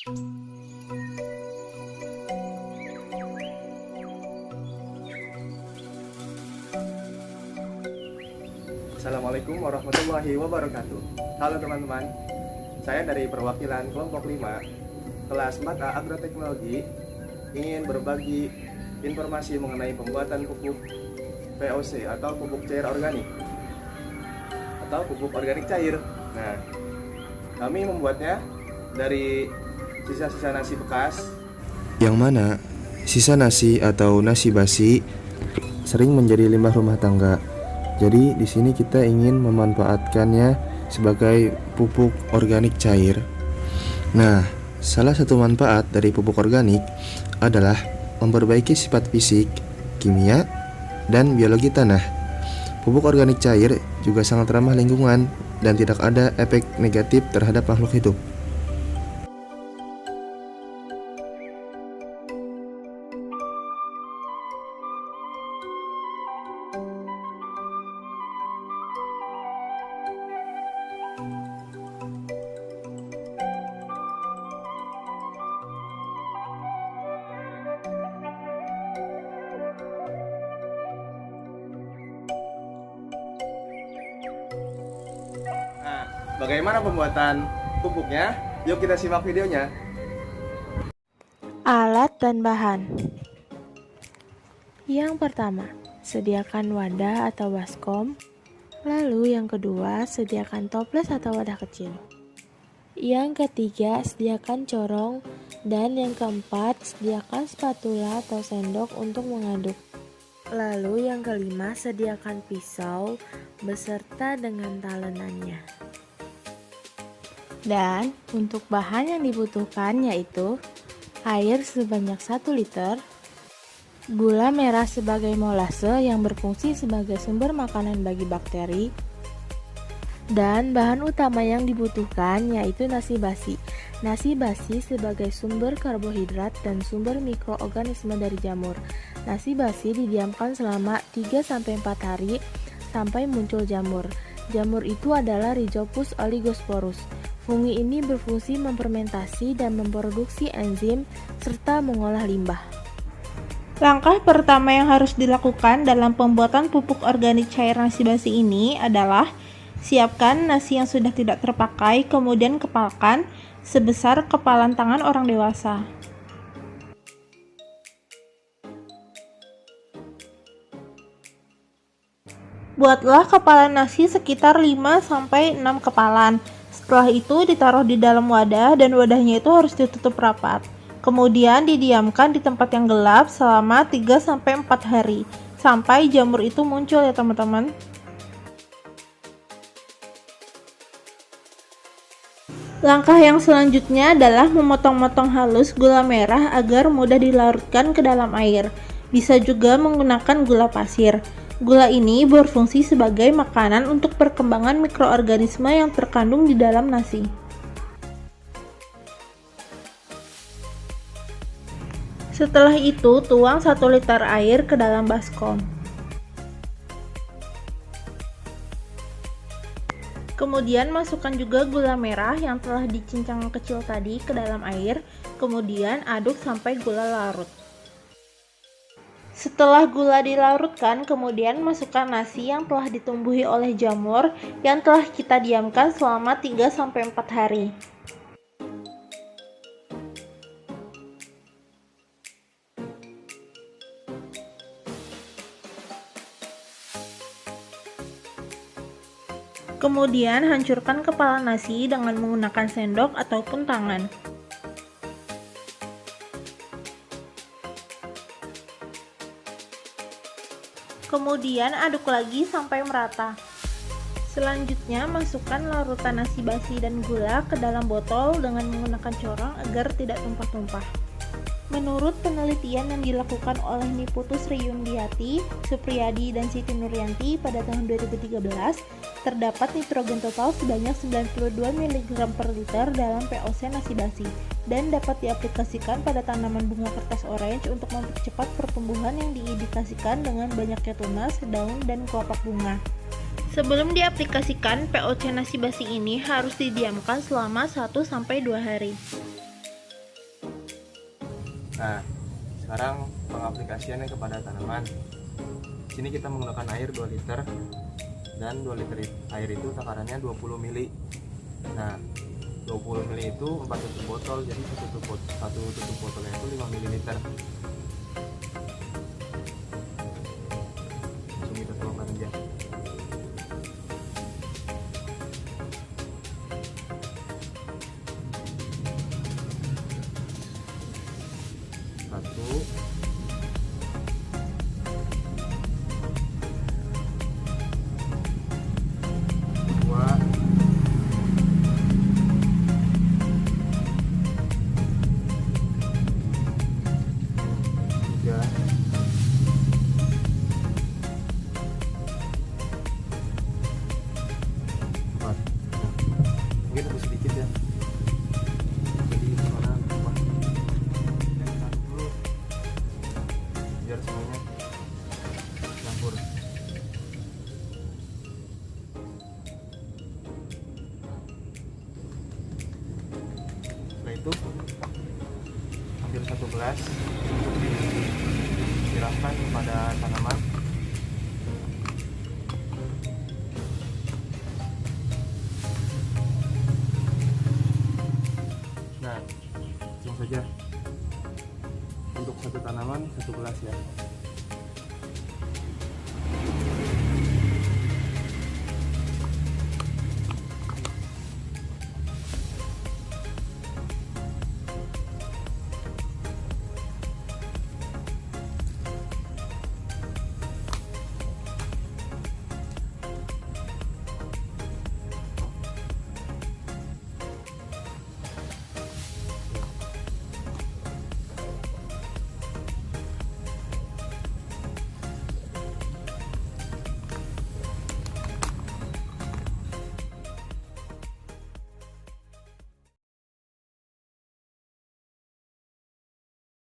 Assalamualaikum warahmatullahi wabarakatuh. Halo teman-teman, saya dari perwakilan kelompok 5 kelas 4A Agroteknologi ingin berbagi informasi mengenai pembuatan pupuk VOC atau pupuk cair organik atau pupuk organik cair. Nah, kami membuatnya dari sisa-sisa nasi bekas, yang mana sisa nasi atau nasi basi sering menjadi limbah rumah tangga. Jadi di sini kita ingin memanfaatkannya sebagai pupuk organik cair. Nah, salah satu manfaat dari pupuk organik adalah memperbaiki sifat fisik, kimia, dan biologi tanah. Pupuk organik cair juga sangat ramah lingkungan dan tidak ada efek negatif terhadap makhluk hidup. Nah, bagaimana pembuatan pupuknya? Yuk kita simak videonya. Alat dan bahan. Yang pertama, sediakan wadah atau baskom. Lalu yang kedua, sediakan toples atau wadah kecil. Yang ketiga, sediakan corong. Dan yang keempat, sediakan spatula atau sendok untuk mengaduk. Lalu yang kelima, sediakan pisau beserta dengan talenannya. Dan untuk bahan yang dibutuhkan yaitu air sebanyak 1 liter, gula merah sebagai molase yang berfungsi sebagai sumber makanan bagi bakteri, dan bahan utama yang dibutuhkan yaitu nasi basi. Nasi basi sebagai sumber karbohidrat dan sumber mikroorganisme dari jamur. Nasi basi didiamkan selama 3-4 hari sampai muncul jamur. Jamur itu adalah Rhizopus oligosporus. Fungi ini berfungsi memfermentasi dan memproduksi enzim serta mengolah limbah. Langkah pertama yang harus dilakukan dalam pembuatan pupuk organik cair nasi basi ini adalah siapkan nasi yang sudah tidak terpakai, kemudian kepalkan sebesar kepalan tangan orang dewasa. Buatlah kepalan nasi sekitar 5-6 kepalan. Setelah itu ditaruh di dalam wadah dan wadahnya itu harus ditutup rapat. Kemudian didiamkan di tempat yang gelap selama 3-4 hari sampai jamur itu muncul ya teman-teman. Langkah yang selanjutnya adalah memotong-motong halus gula merah agar mudah dilarutkan ke dalam air. Bisa juga menggunakan gula pasir. Gula ini berfungsi sebagai makanan untuk perkembangan mikroorganisme yang terkandung di dalam nasi. Setelah itu, tuang 1 liter air ke dalam baskom. Kemudian masukkan juga gula merah yang telah dicincang kecil tadi ke dalam air, kemudian aduk sampai gula larut. Setelah gula dilarutkan, kemudian masukkan nasi yang telah ditumbuhi oleh jamur yang telah kita diamkan selama 3-4 hari. Kemudian hancurkan kepala nasi dengan menggunakan sendok ataupun tangan. Kemudian aduk lagi sampai merata. Selanjutnya masukkan larutan nasi basi dan gula ke dalam botol dengan menggunakan corong agar tidak tumpah-tumpah. Menurut penelitian yang dilakukan oleh Niputus Riyundiati, Supriyadi, dan Siti Nuryanti pada tahun 2013, terdapat nitrogen total sebanyak 92 mg per liter dalam POC nasi basi dan dapat diaplikasikan pada tanaman bunga kertas orange untuk mempercepat pertumbuhan yang diindikasikan dengan banyaknya tunas, daun, dan kelopak bunga. Sebelum diaplikasikan, POC nasi basi ini harus didiamkan selama 1-2 hari. Nah, sekarang pengaplikasiannya kepada tanaman. Sini kita menggunakan air 2 liter dan 2 liter air itu takarannya 20 ml. Nah, 20 ml itu 4 tutup botol, jadi satu tutup botolnya itu 5 ml. Langsung kita tuangkan aja. Satu, dua, tiga, empat. Mungkin lebih sedikit ya. Jadi karena dulu biar semuanya campur. Setelah itu ambil 1 gelas untuk disiramkan kepada tanaman. Nah, langsung saja untuk satu tanaman 1 gelas ya.